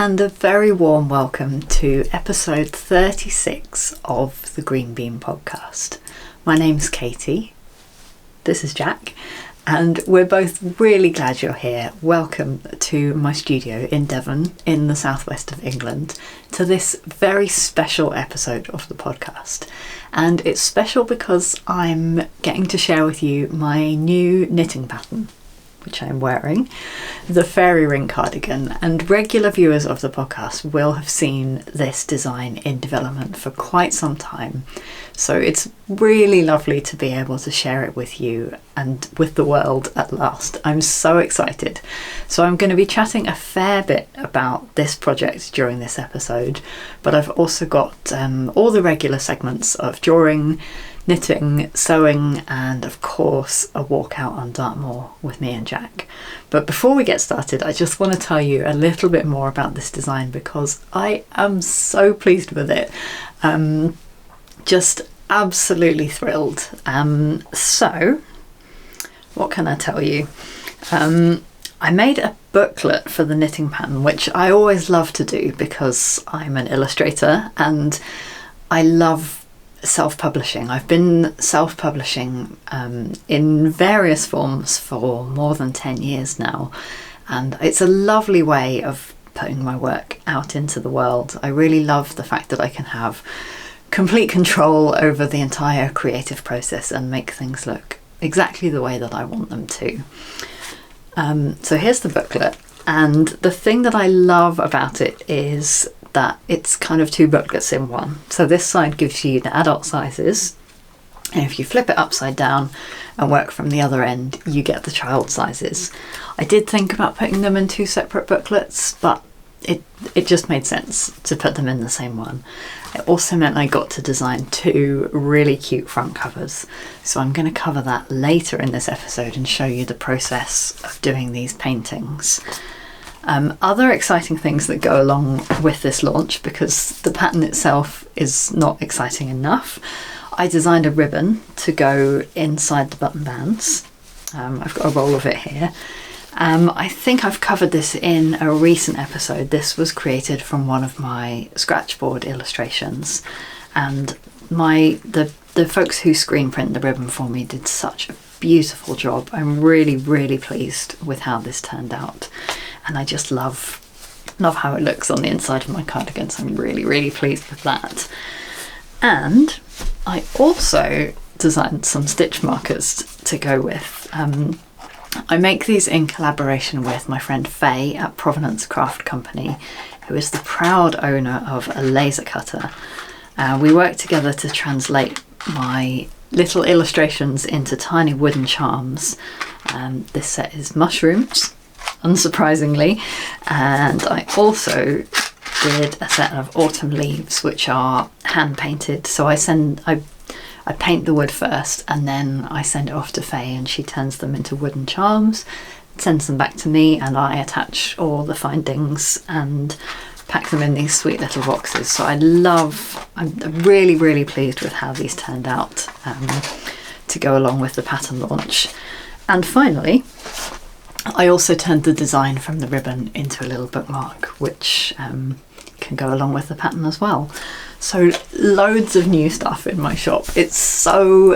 and a very warm welcome to episode 36 of the Green Bean podcast. My name's Katie, this is Jack, and we're both really glad you're here. Welcome to my studio in Devon in the southwest of England to this very special episode of the podcast. And it's special because I'm getting to share with you my new knitting pattern, which I'm wearing, the Fairy Ring cardigan, and regular viewers of the podcast will have seen this design in development for quite some time. So it's really lovely to be able to share it with you and with the world at last. I'm so excited. So I'm going to be chatting a fair bit about this project during this episode, but I've also got all the regular segments of drawing, knitting, sewing, and of course a walk out on Dartmoor with me and Jack. But before we get started, I just want to tell you a little bit more about this design because I am so pleased with it. Just absolutely thrilled. So what can I tell you? I made a booklet for the knitting pattern, which I always love to do because I'm an illustrator and I love self-publishing. I've been self-publishing in various forms for more than 10 years now, and it's a lovely way of putting my work out into the world. I really love the fact that I can have complete control over the entire creative process and make things look exactly the way that I want them to. So here's the booklet, and the thing that I love about it is that it's kind of two booklets in one. So this side gives you the adult sizes, and if you flip it upside down and work from the other end, you get the child sizes. I did think about putting them in two separate booklets, but it just made sense to put them in the same one. It also meant I got to design two really cute front covers. So I'm going to cover that later in this episode and show you the process of doing these paintings. Other exciting things that go along with this launch, because the pattern itself is not exciting enough, I designed a ribbon to go inside the button bands. I've got a roll of it here. I think I've covered this in a recent episode. This was created from one of my scratchboard illustrations, and the folks who screen print the ribbon for me did such a beautiful job. I'm really, really pleased with how this turned out. And I just love how it looks on the inside of my cardigan, so I'm really, really pleased with that. And I also designed some stitch markers to go with. I make these in collaboration with my friend Faye at Provenance Craft Company, who is the proud owner of a laser cutter. We work together to translate my little illustrations into tiny wooden charms. This set is mushrooms, unsurprisingly, and I also did a set of autumn leaves which are hand painted. So I paint the wood first and then I send it off to Faye and she turns them into wooden charms, sends them back to me, and I attach all the findings and pack them in these sweet little boxes. So I'm really, really pleased with how these turned out to go along with the pattern launch. And finally, I also turned the design from the ribbon into a little bookmark, which can go along with the pattern as well. So loads of new stuff in my shop. It's so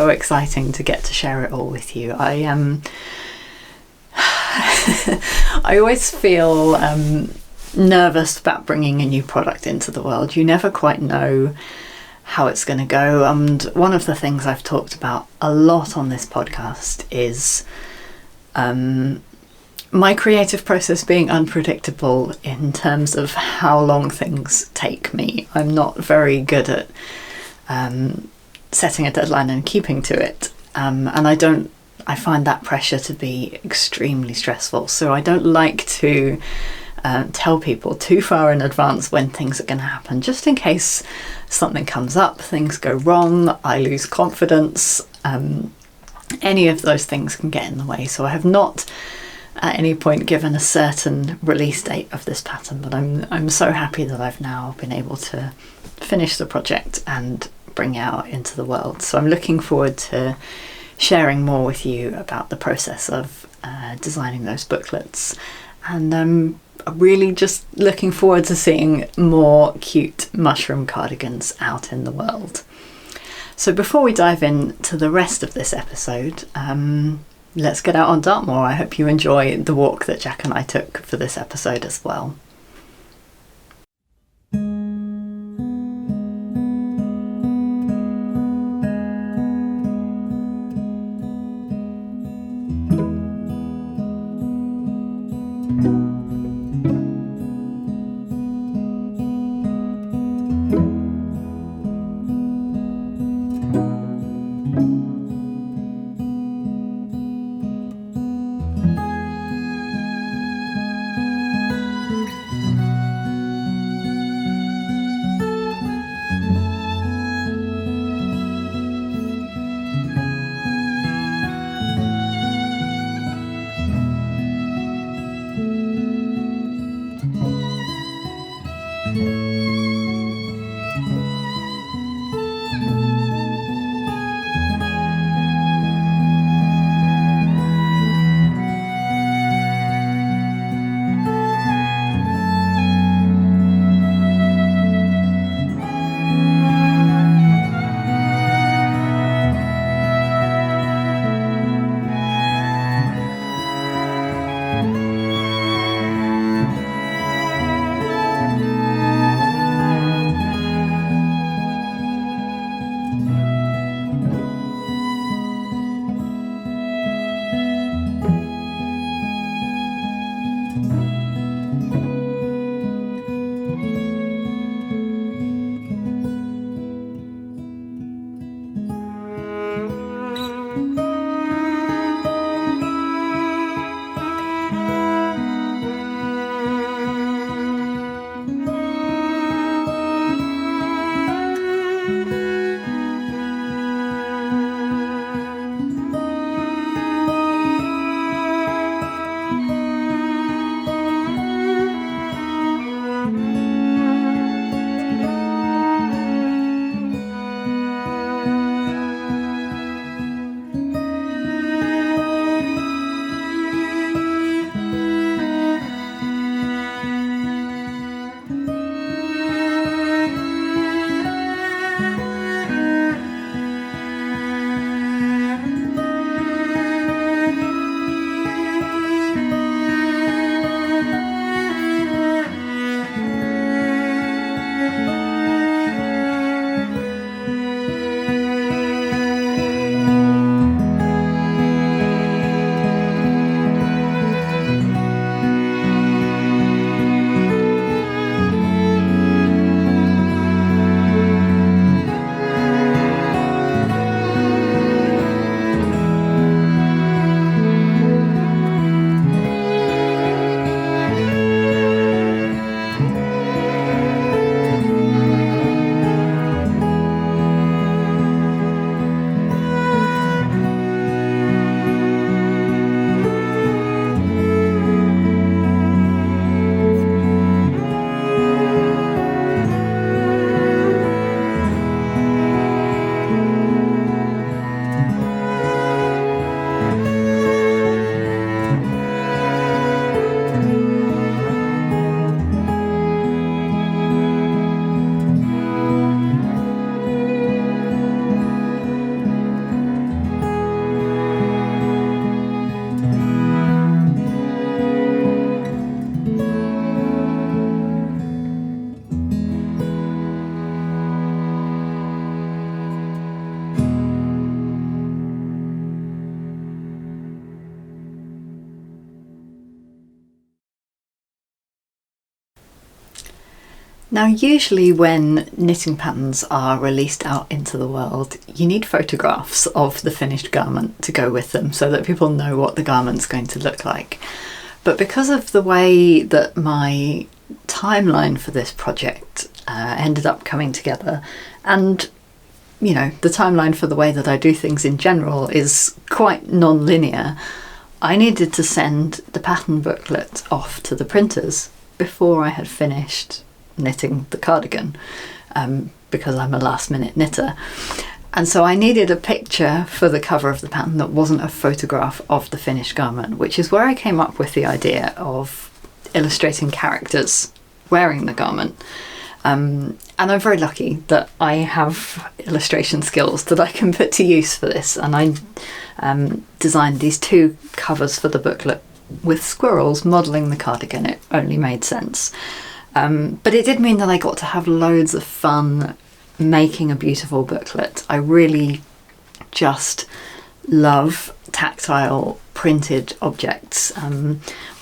exciting to get to share it all with you. I always feel nervous about bringing a new product into the world. You never quite know how it's going to go, and one of the things I've talked about a lot on this podcast is my creative process being unpredictable in terms of how long things take me. I'm not very good at setting a deadline and keeping to it, and I find that pressure to be extremely stressful. So I don't like to tell people too far in advance when things are going to happen, just in case something comes up, things go wrong, I lose confidence. Any of those things can get in the way. So I have not at any point given a certain release date of this pattern, but I'm so happy that I've now been able to finish the project and bring it out into the world. So I'm looking forward to sharing more with you about the process of designing those booklets. And really just looking forward to seeing more cute mushroom cardigans out in the world. So before we dive into the rest of this episode, let's get out on Dartmoor. I hope you enjoy the walk that Jack and I took for this episode as well. Now, usually when knitting patterns are released out into the world, you need photographs of the finished garment to go with them so that people know what the garment's going to look like. But because of the way that my timeline for this project ended up coming together, and you know, the timeline for the way that I do things in general is quite non-linear, I needed to send the pattern booklet off to the printers before I had finished knitting the cardigan, because I'm a last minute knitter. And so I needed a picture for the cover of the pattern that wasn't a photograph of the finished garment, which is where I came up with the idea of illustrating characters wearing the garment. And I'm very lucky that I have illustration skills that I can put to use for this. And I designed these 2 covers for the booklet with squirrels modelling the cardigan. It only made sense. But it did mean that I got to have loads of fun making a beautiful booklet. I really just love tactile printed objects.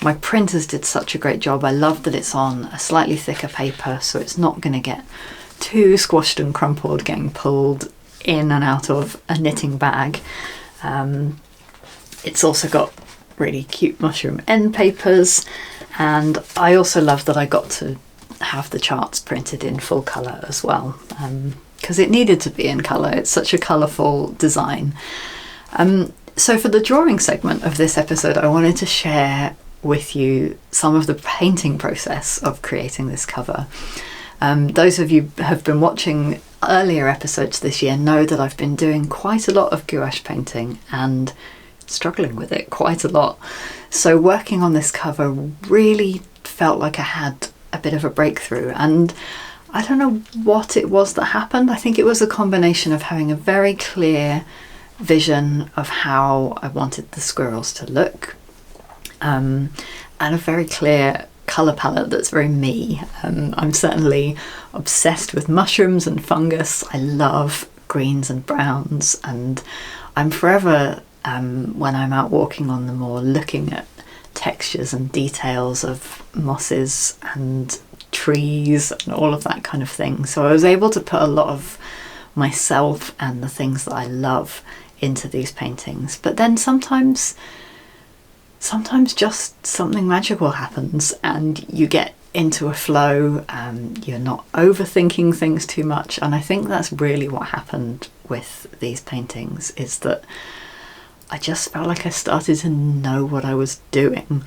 My printers did such a great job. I love that it's on a slightly thicker paper, so it's not going to get too squashed and crumpled getting pulled in and out of a knitting bag. It's also got really cute mushroom end papers, and I also love that I got to have the charts printed in full colour as well, because it needed to be in colour. It's such a colourful design. So for the drawing segment of this episode, I wanted to share with you some of the painting process of creating this cover. Those of you who have been watching earlier episodes this year know that I've been doing quite a lot of gouache painting and struggling with it quite a lot. So working on this cover really felt like I had a bit of a breakthrough, and I don't know what it was that happened. I think it was a combination of having a very clear vision of how I wanted the squirrels to look, and a very clear colour palette that's very me. I'm certainly obsessed with mushrooms and fungus. I love greens and browns, and I'm forever, when I'm out walking on the moor, looking at textures and details of mosses and trees and all of that kind of thing. So I was able to put a lot of myself and the things that I love into these paintings. But then sometimes just something magical happens and you get into a flow. You're not overthinking things too much, and I think that's really what happened with these paintings, is that I just felt like I started to know what I was doing.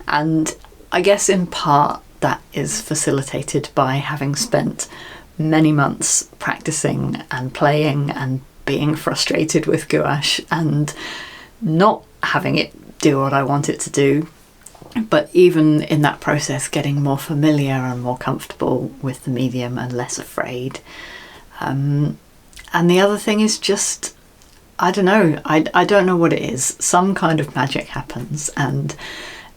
And I guess in part that is facilitated by having spent many months practicing and playing and being frustrated with gouache and not having it do what I want it to do. But even in that process, getting more familiar and more comfortable with the medium and less afraid. And the other thing is just, I don't know, I don't know what it is. Some kind of magic happens and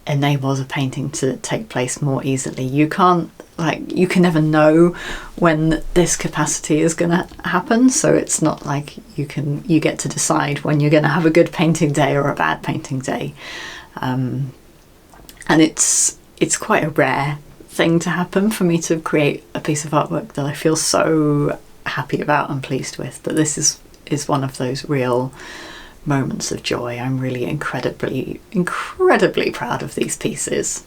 enables a painting to take place more easily. You can never know when this capacity is going to happen, so it's not like you get to decide when you're going to have a good painting day or a bad painting day. And it's quite a rare thing to happen for me to create a piece of artwork that I feel so happy about and pleased with. But this is one of those real moments of joy. I'm really incredibly proud of these pieces.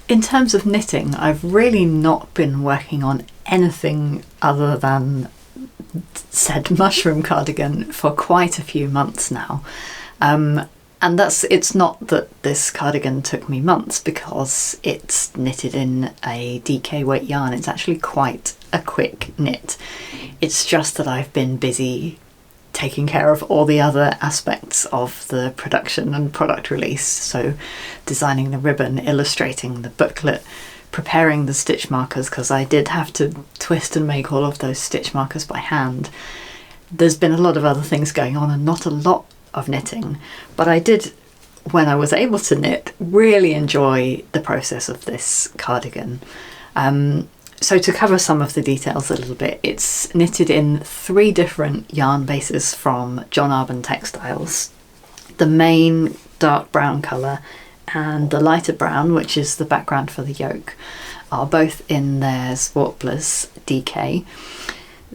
In terms of knitting, I've really not been working on anything other than said mushroom cardigan for quite a few months now. And it's not that this cardigan took me months, because it's knitted in a DK weight yarn. It's actually quite a quick knit. It's just that I've been busy taking care of all the other aspects of the production and product release. So designing the ribbon, illustrating the booklet, preparing the stitch markers, because I did have to twist and make all of those stitch markers by hand. There's been a lot of other things going on and not a lot of knitting, but I did, when I was able to knit, really enjoy the process of this cardigan. So to cover some of the details a little bit, it's knitted in 3 different yarn bases from John Arbon Textiles. The main dark brown colour and the lighter brown, which is the background for the yoke, are both in their Sportblers DK.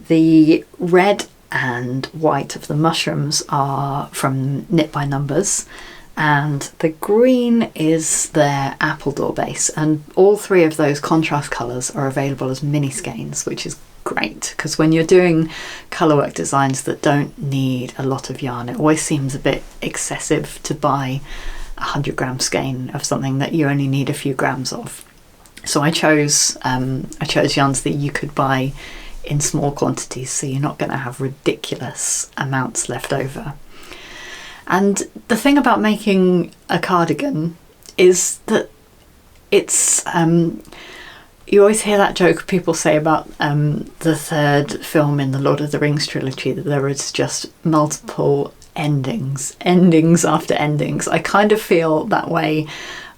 The red and white of the mushrooms are from Knit by Numbers, and the green is their Appledore base, and all 3 of those contrast colours are available as mini skeins, which is great, because when you're doing colourwork designs that don't need a lot of yarn, it always seems a bit excessive to buy a 100-gram skein of something that you only need a few grams of. So I chose yarns that you could buy in small quantities, so you're not going to have ridiculous amounts left over. And the thing about making a cardigan is that it's you always hear that joke people say about the 3rd film in the Lord of the Rings trilogy, that there is just multiple endings after endings. I kind of feel that way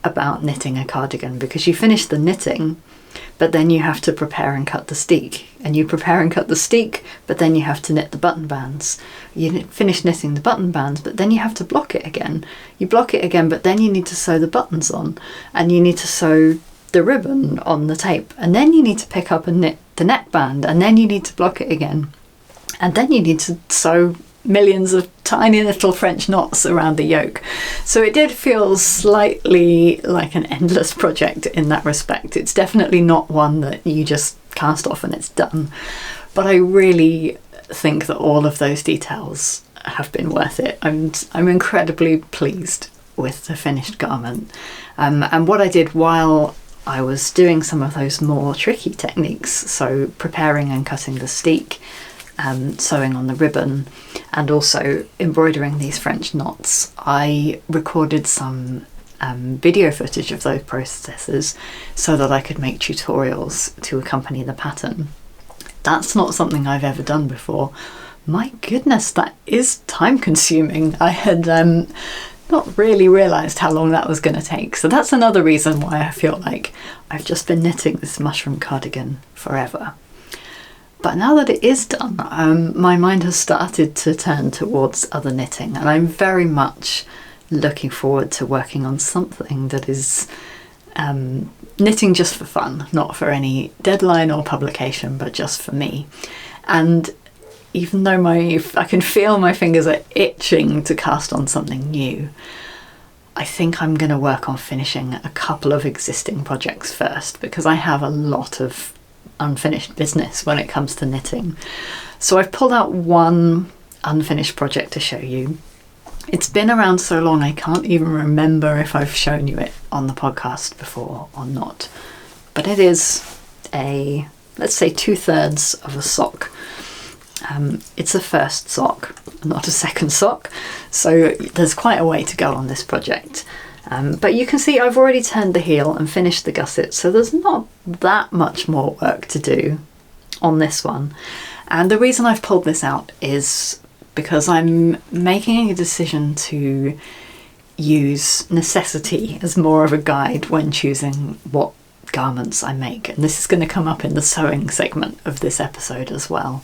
about knitting a cardigan, because you finish the knitting, but then you have to prepare and cut the steek, and you prepare and cut the steek, but then you have to knit the button bands. You finish knitting the button bands, but then you have to block it again. You block it again, but then you need to sew the buttons on, and you need to sew the ribbon on the tape, and then you need to pick up and knit the neckband, and then you need to block it again, and then you need to sew millions of tiny little French knots around the yoke. So it did feel slightly like an endless project in that respect. It's definitely not one that you just cast off and it's done, but I really think that all of those details have been worth it. I'm incredibly pleased with the finished garment, and what I did while I was doing some of those more tricky techniques, so preparing and cutting the steek, sewing on the ribbon, and also embroidering these French knots, I recorded some video footage of those processes so that I could make tutorials to accompany the pattern. That's not something I've ever done before. My goodness, that is time consuming. I had not really realised how long that was going to take. So that's another reason why I feel like I've just been knitting this mushroom cardigan forever. But now that it is done, my mind has started to turn towards other knitting, and I'm very much looking forward to working on something that is knitting just for fun, not for any deadline or publication, but just for me. And even though I can feel my fingers are itching to cast on something new, I think I'm going to work on finishing a couple of existing projects first, because I have a lot of unfinished business when it comes to knitting. So I've pulled out one unfinished project to show you. It's been around so long I can't even remember if I've shown you it on the podcast before or not. But it is a, let's say, 2/3 of a sock. It's a first sock, not a second sock, so there's quite a way to go on this project. But you can see I've already turned the heel and finished the gusset, so there's not that much more work to do on this one. And the reason I've pulled this out is because I'm making a decision to use necessity as more of a guide when choosing what garments I make. And this is going to come up in the sewing segment of this episode as well.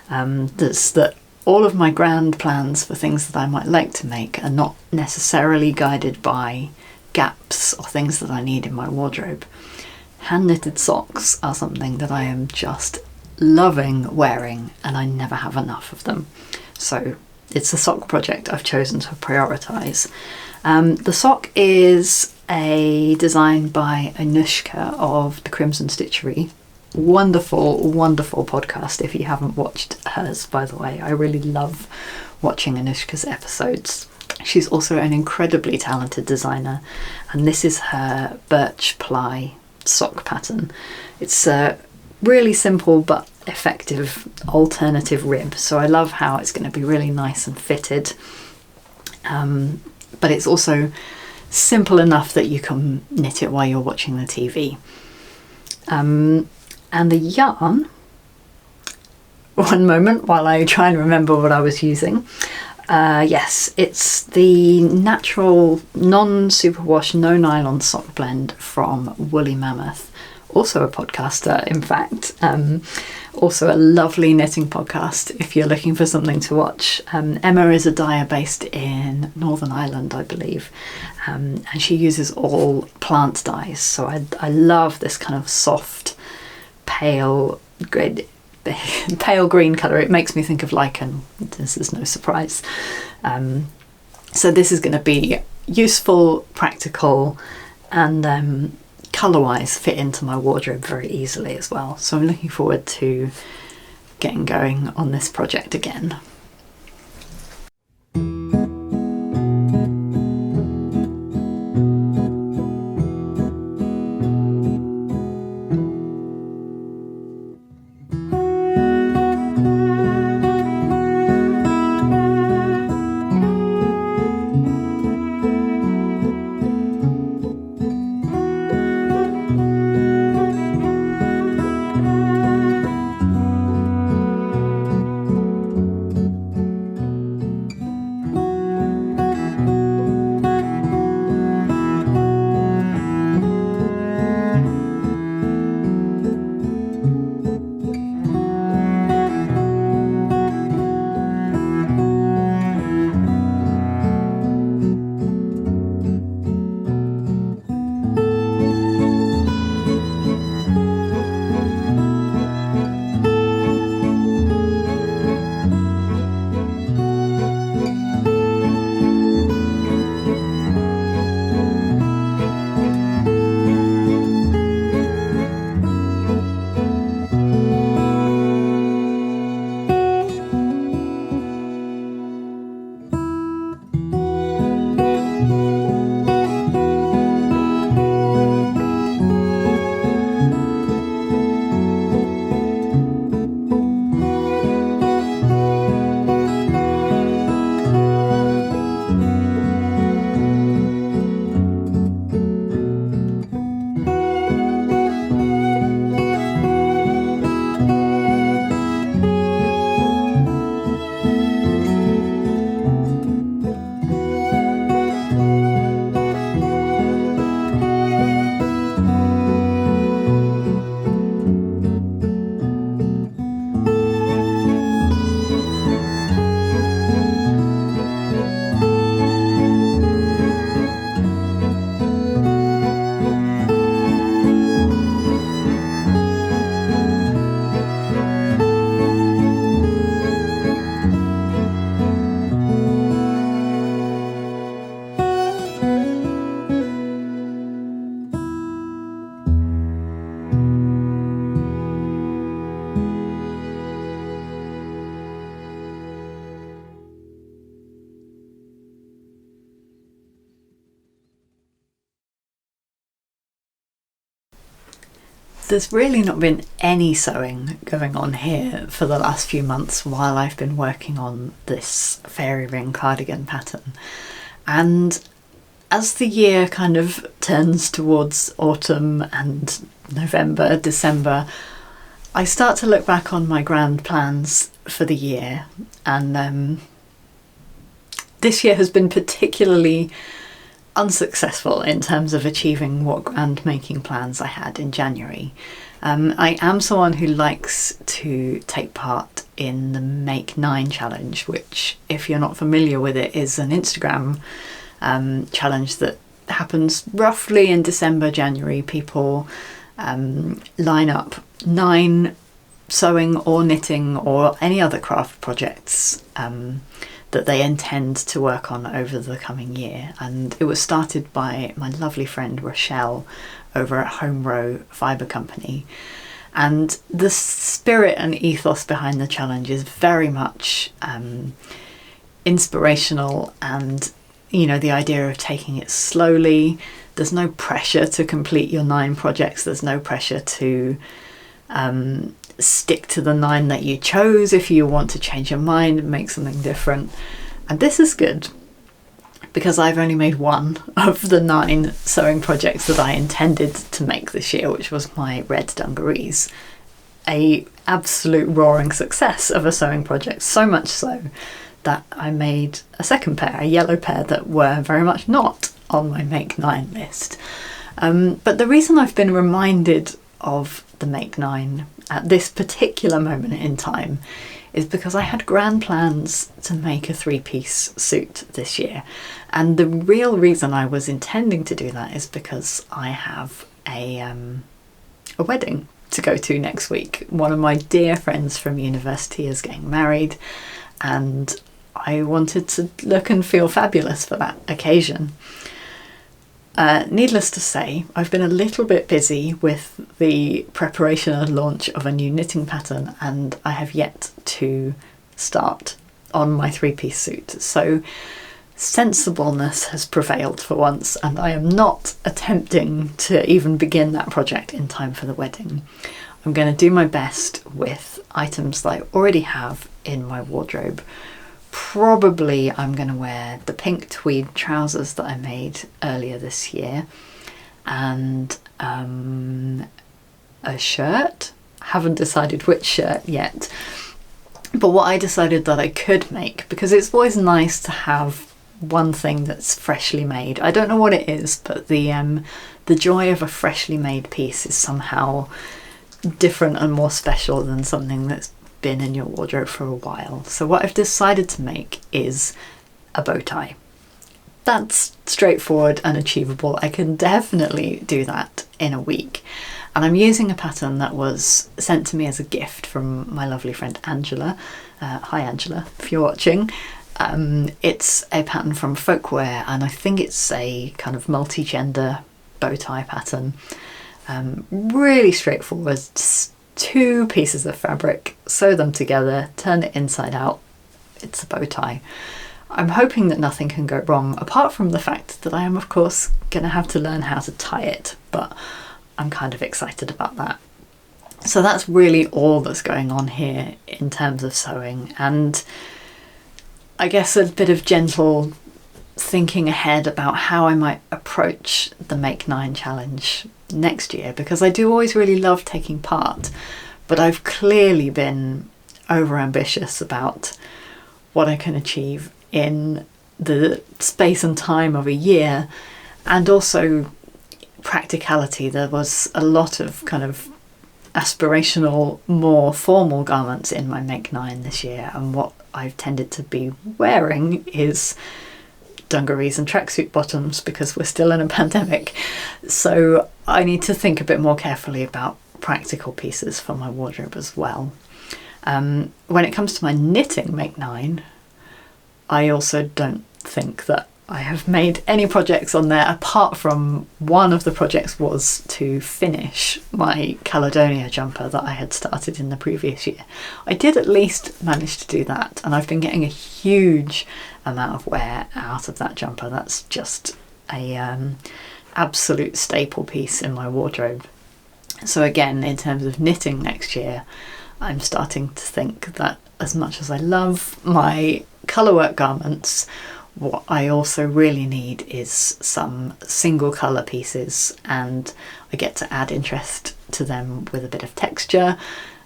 That's that all of my grand plans for things that I might like to make are not necessarily guided by gaps or things that I need in my wardrobe. Hand knitted socks are something that I am just loving wearing, and I never have enough of them. So it's a sock project I've chosen to prioritise. The sock is a design by Anushka of the Crimson Stitchery. Wonderful, wonderful podcast if you haven't watched hers, by the way. I really love watching Anushka's episodes. She's also an incredibly talented designer, and this is her Birch Ply sock pattern. It's a really simple but effective alternative rib, so I love how it's going to be really nice and fitted, but it's also simple enough that you can knit it while you're watching the TV. And the yarn, one moment while I try and remember what I was using. Yes, it's the natural non-superwash, no nylon sock blend from Woolly Mammoth. Also a podcaster, in fact. Also a lovely knitting podcast if you're looking for something to watch. Emma is a dyer based in Northern Ireland, I believe, and she uses all plant dyes. So I love this kind of soft, pale green colour. It makes me think of lichen. This is no surprise. So this is going to be useful, practical, and colour-wise fit into my wardrobe very easily as well. So I'm looking forward to getting going on this project again. There's really not been any sewing going on here for the last few months while I've been working on this fairy ring cardigan pattern. And as the year kind of turns towards autumn and November, December, I start to look back on my grand plans for the year, and this year has been particularly unsuccessful in terms of achieving what grand making plans I had in January. I am someone who likes to take part in the Make 9 challenge, which, if you're not familiar with it, is an Instagram challenge that happens roughly in December, January. People line up 9 sewing or knitting or any other craft projects that they intend to work on over the coming year. And it was started by my lovely friend Rochelle over at Home Row Fibre company. And the spirit and ethos behind the challenge is very much inspirational, and the idea of taking it slowly. There's no pressure to complete your 9 projects. There's no pressure to stick to the 9 that you chose. If you want to change your mind and make something different. And this is good because I've only made 1 of the 9 sewing projects that I intended to make this year, which was my red dungarees. A absolute roaring success of a sewing project, so much so that I made a second pair, a yellow pair, that were very much not on my Make 9 list. But the reason I've been reminded of the Make 9 at this particular moment in time is because I had grand plans to make a 3-piece suit this year. And the real reason I was intending to do that is because I have a wedding to go to next week. One of my dear friends from university is getting married, and I wanted to look and feel fabulous for that occasion. Needless to say, I've been a little bit busy with the preparation and launch of a new knitting pattern, and I have yet to start on my 3-piece suit. So sensibleness has prevailed for once, and I am not attempting to even begin that project in time for the wedding. I'm going to do my best with items that I already have in my wardrobe. Probably I'm going to wear the pink tweed trousers that I made earlier this year, and a shirt. Haven't decided which shirt yet, but what I decided that I could make, because it's always nice to have one thing that's freshly made. I don't know what it is, but the joy of a freshly made piece is somehow different and more special than something that's been in your wardrobe for a while. So what I've decided to make is a bow tie. That's straightforward and achievable. I can definitely do that in a week. And I'm using a pattern that was sent to me as a gift from my lovely friend Angela. Hi Angela, if you're watching. It's a pattern from Folkwear, and I think it's a kind of multi-gender bow tie pattern. Really straightforward. 2 pieces of fabric, sew them together, turn it inside out. It's a bow tie. I'm hoping that nothing can go wrong, apart from the fact that I am of course going to have to learn how to tie it, but I'm kind of excited about that. So that's really all that's going on here in terms of sewing, and I guess a bit of gentle thinking ahead about how I might approach the Make 9 challenge next year, because I do always really love taking part, but I've clearly been overambitious about what I can achieve in the space and time of a year, and also practicality. There was a lot of kind of aspirational, more formal garments in my Make 9 this year, and what I've tended to be wearing is dungarees and tracksuit bottoms because we're still in a pandemic. So I need to think a bit more carefully about practical pieces for my wardrobe as well. When it comes to my knitting Make 9, I also don't think that I have made any projects on there, apart from one of the projects was to finish my Caledonia jumper that I had started in the previous year. I did at least manage to do that, and I've been getting a huge amount of wear out of that jumper. That's just a absolute staple piece in my wardrobe. So again, in terms of knitting next year, I'm starting to think that as much as I love my colourwork garments, what I also really need is some single colour pieces, and I get to add interest to them with a bit of texture.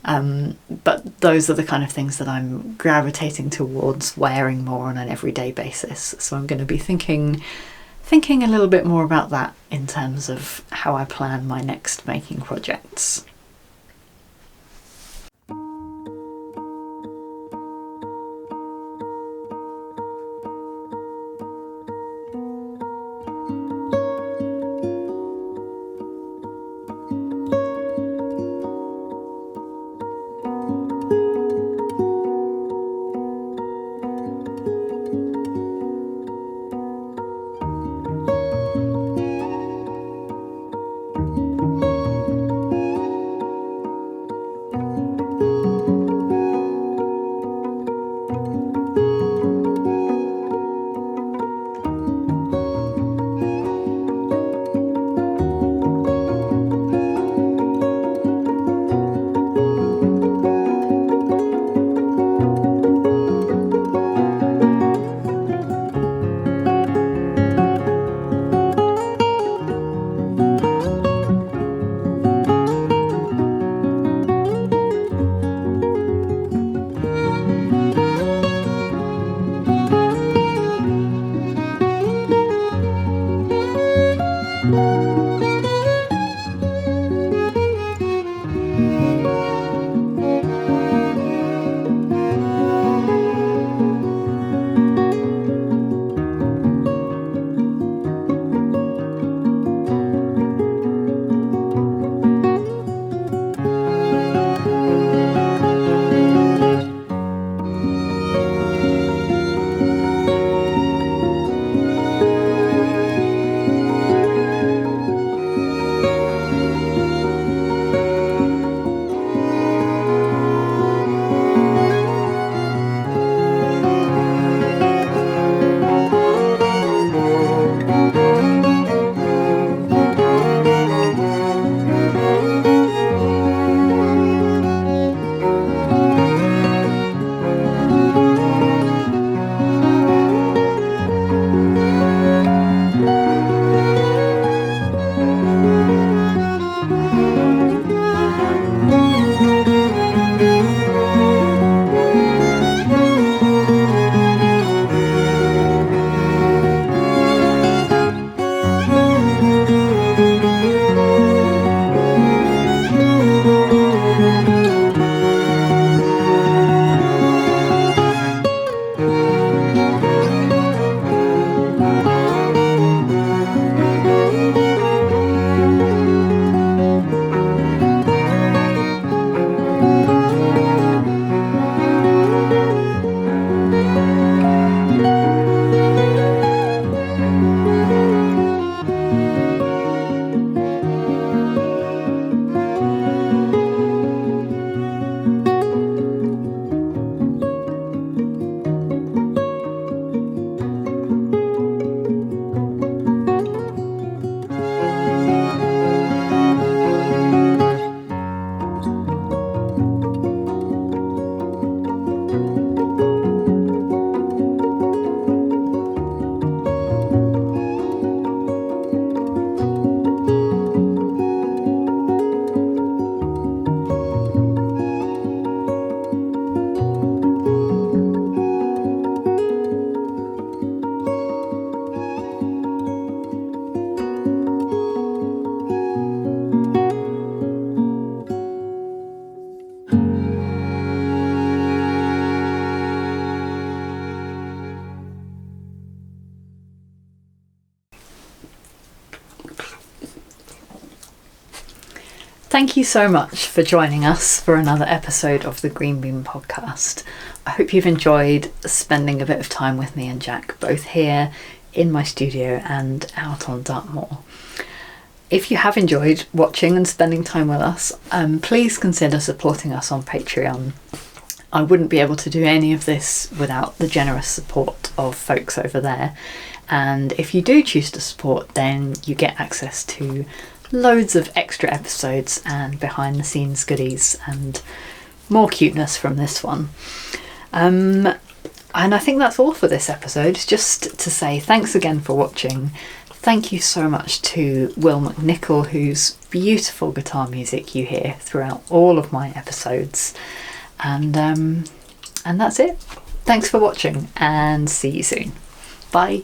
But those are the kind of things that I'm gravitating towards wearing more on an everyday basis. So I'm going to be thinking a little bit more about that in terms of how I plan my next making projects. Thank you so much for joining us for another episode of the Green Bean podcast. I hope you've enjoyed spending a bit of time with me and Jack, both here in my studio and out on Dartmoor. If you have enjoyed watching and spending time with us, please consider supporting us on Patreon. I wouldn't be able to do any of this without the generous support of folks over there. And if you do choose to support, then you get access to loads of extra episodes and behind the scenes goodies and more cuteness from this one. And I think that's all for this episode. Just to say thanks again for watching. Thank you so much to Will McNicol, whose beautiful guitar music you hear throughout all of my episodes. And that's it. Thanks for watching and see you soon. Bye.